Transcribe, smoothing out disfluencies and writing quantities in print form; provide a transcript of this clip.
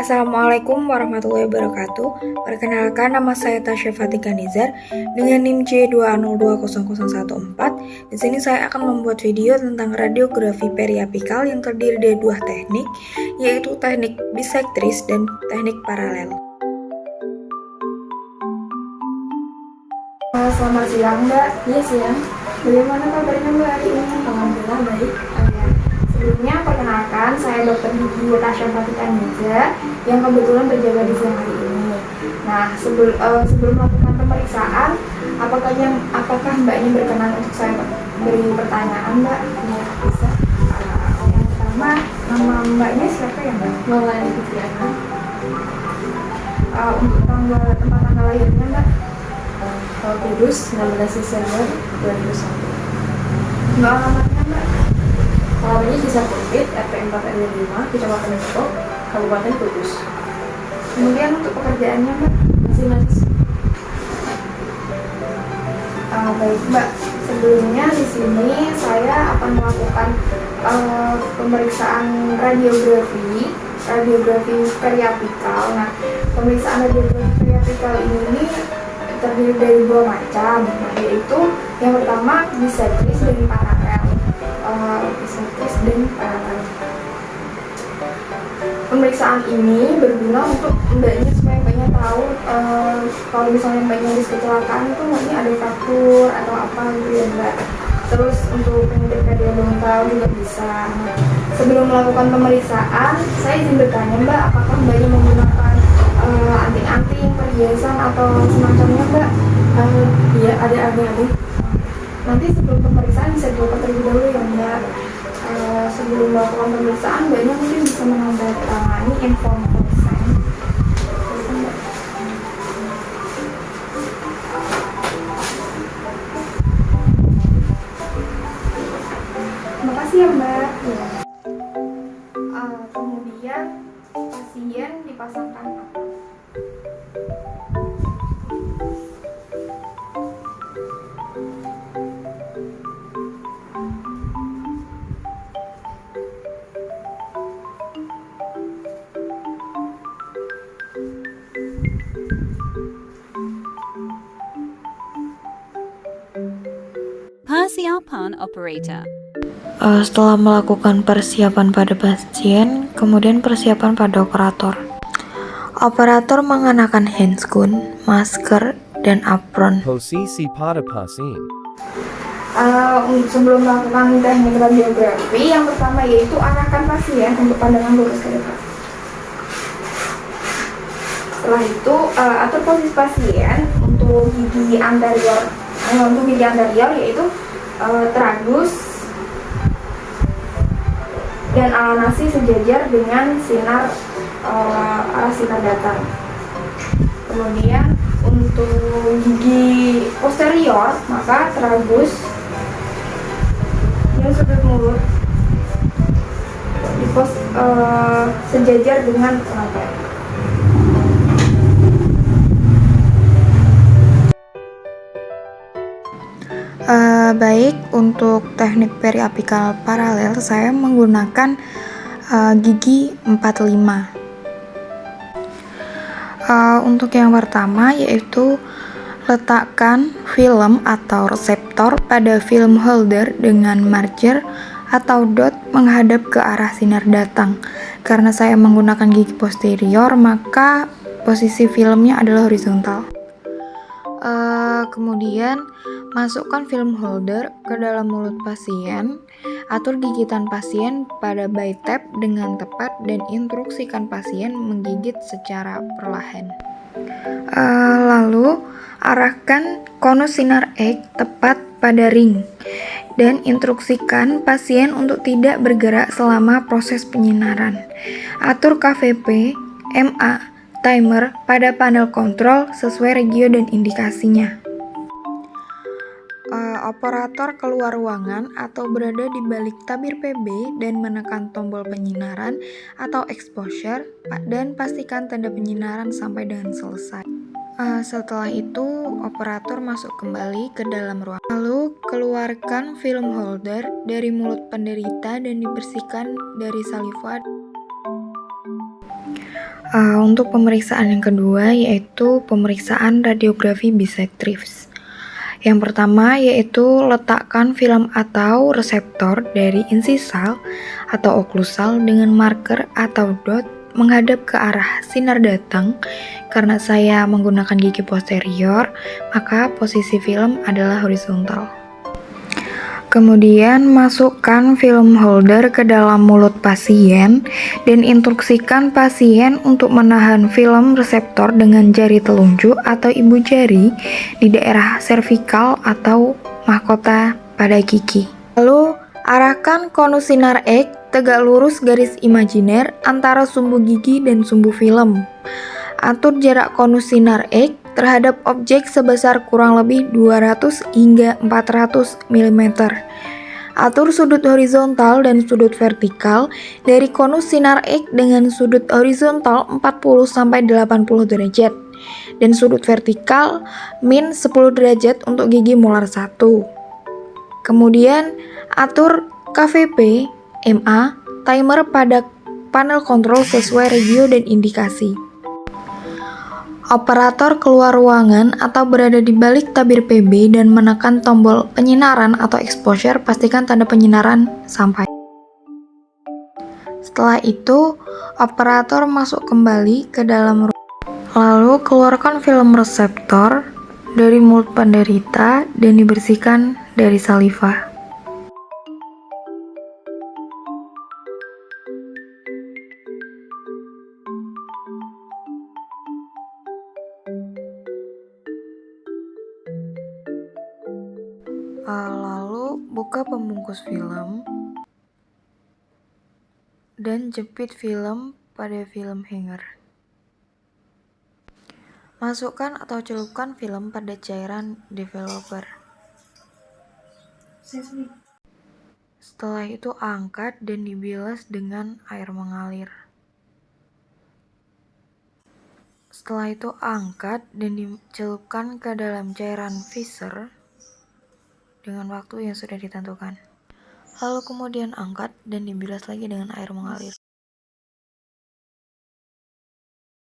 Assalamualaikum warahmatullahi wabarakatuh. Perkenalkan, nama saya Tasya Fatika Nizar dengan NIM C2020014. Di sini saya akan membuat video tentang radiografi periapikal yang terdiri dari dua teknik, yaitu teknik bisektris dan teknik paralel. Selamat siang, Mbak. Iya, siang. Bagaimana kabarnya Mbak hari ini? Alhamdulillah baik. Sebelumnya perkenalkan, saya Dr. Gigi Tasya Fatika Nizar yang kebetulan berjaga di siang hari ini. Nah, sebelum melakukan pemeriksaan, apakah Mbaknya berkenan untuk saya beri pertanyaan, Mbak? Ya, bisa. Yang pertama, nama Mbaknya siapa ya, Mbak? Maulani Fitriana. Untuk tempat tanggal lahirnya, Mbak? Kudus 19 Desember 2001. Mbak, alamatnya, Mbak? Alamatnya Desa Kumpit, RT 4 RW 5, Kecamatan Depok, Kabupaten Kudus. Kemudian untuk pekerjaannya, Mbak? Masih mahasiswa. Baik, Mbak. Sebelumnya di sini saya akan melakukan pemeriksaan radiografi periapikal. Nah, pemeriksaan radiografi periapikal ini terdiri dari dua macam, yaitu yang pertama bisektris dan paralel. Pemeriksaan ini berguna untuk Mbaknya supaya Mbaknya tahu kalau misalnya Mbaknya habis kecelakaan itu nanti ada fraktur atau apa gitu ya, Mbak. Terus untuk penyakit kardiologis juga bisa. Nah, sebelum melakukan pemeriksaan, saya izin bertanya, Mbak, apakah Mbaknya menggunakan anting-anting, perhiasan atau semacamnya, Mbak? Iya, ada anting-anting. Nanti sebelum pemeriksaan bisa dilakukan terlebih dahulu ya, Mbak. Sebelum melakukan pemeriksaan, Mbaknya mungkin bisa menandatangani inform consent. Terima kasih ya, Mbak. Ya. Kemudian pasien dipasangkan apa? Persiapan operator. Setelah melakukan persiapan pada pasien, kemudian persiapan pada operator. Operator mengenakan handscoon, masker, dan apron. Posisi pada pasien. Sebelum melakukan teknik radiografi, yang pertama yaitu arahkan pasien untuk pandangan lurus ke depan. Setelah itu atur posisi pasien untuk gigi anterior, yaitu tragus dan alanasi sejajar dengan arah sinar datang. Kemudian untuk gigi posterior, maka tragus dan sudut mulut sejajar dengan rangkai. Baik, untuk teknik periapikal paralel saya menggunakan gigi 45. Untuk yang pertama yaitu letakkan film atau reseptor pada film holder dengan marker atau dot menghadap ke arah sinar datang. Karena saya menggunakan gigi posterior, maka posisi filmnya adalah horizontal. Kemudian masukkan film holder ke dalam mulut pasien, atur gigitan pasien pada bitap dengan tepat dan instruksikan pasien menggigit secara perlahan. Lalu arahkan konus sinar X tepat pada ring dan instruksikan pasien untuk tidak bergerak selama proses penyinaran. Atur KVP, MA, timer pada panel kontrol sesuai regio dan indikasinya. Operator keluar ruangan atau berada di balik tabir PB dan menekan tombol penyinaran atau exposure dan pastikan tanda penyinaran sampai dengan selesai. Setelah itu, operator masuk kembali ke dalam ruangan. Lalu, keluarkan film holder dari mulut penderita dan dibersihkan dari saliva. Untuk pemeriksaan yang kedua yaitu pemeriksaan radiografi bisektrips. Yang pertama yaitu letakkan film atau reseptor dari insisal atau oklusal dengan marker atau dot menghadap ke arah sinar datang. Karena saya menggunakan gigi posterior, maka posisi film adalah horizontal. Kemudian masukkan film holder ke dalam mulut pasien dan instruksikan pasien untuk menahan film reseptor dengan jari telunjuk atau ibu jari di daerah servikal atau mahkota pada gigi. Lalu arahkan konus sinar X tegak lurus garis imajiner antara sumbu gigi dan sumbu film. Atur jarak konus sinar X terhadap objek sebesar kurang lebih 200 hingga 400 mm. Atur sudut horizontal dan sudut vertikal dari konus sinar X dengan sudut horizontal 40-80 derajat dan sudut vertikal min 10 derajat untuk gigi molar 1. Kemudian atur KVP, MA, timer pada panel kontrol sesuai regio dan indikasi. Operator keluar ruangan atau berada di balik tabir PB dan menekan tombol penyinaran atau exposure, pastikan tanda penyinaran sampai. Setelah itu, operator masuk kembali ke dalam ruangan. Lalu keluarkan film reseptor dari mulut penderita dan dibersihkan dari saliva. Lalu buka pembungkus film dan jepit film pada film hanger. Masukkan atau celupkan film pada cairan developer. Setelah itu angkat dan dibilas dengan air mengalir. Setelah itu angkat dan dicelupkan ke dalam cairan visor dengan waktu yang sudah ditentukan. Lalu kemudian angkat dan dibilas lagi dengan air mengalir.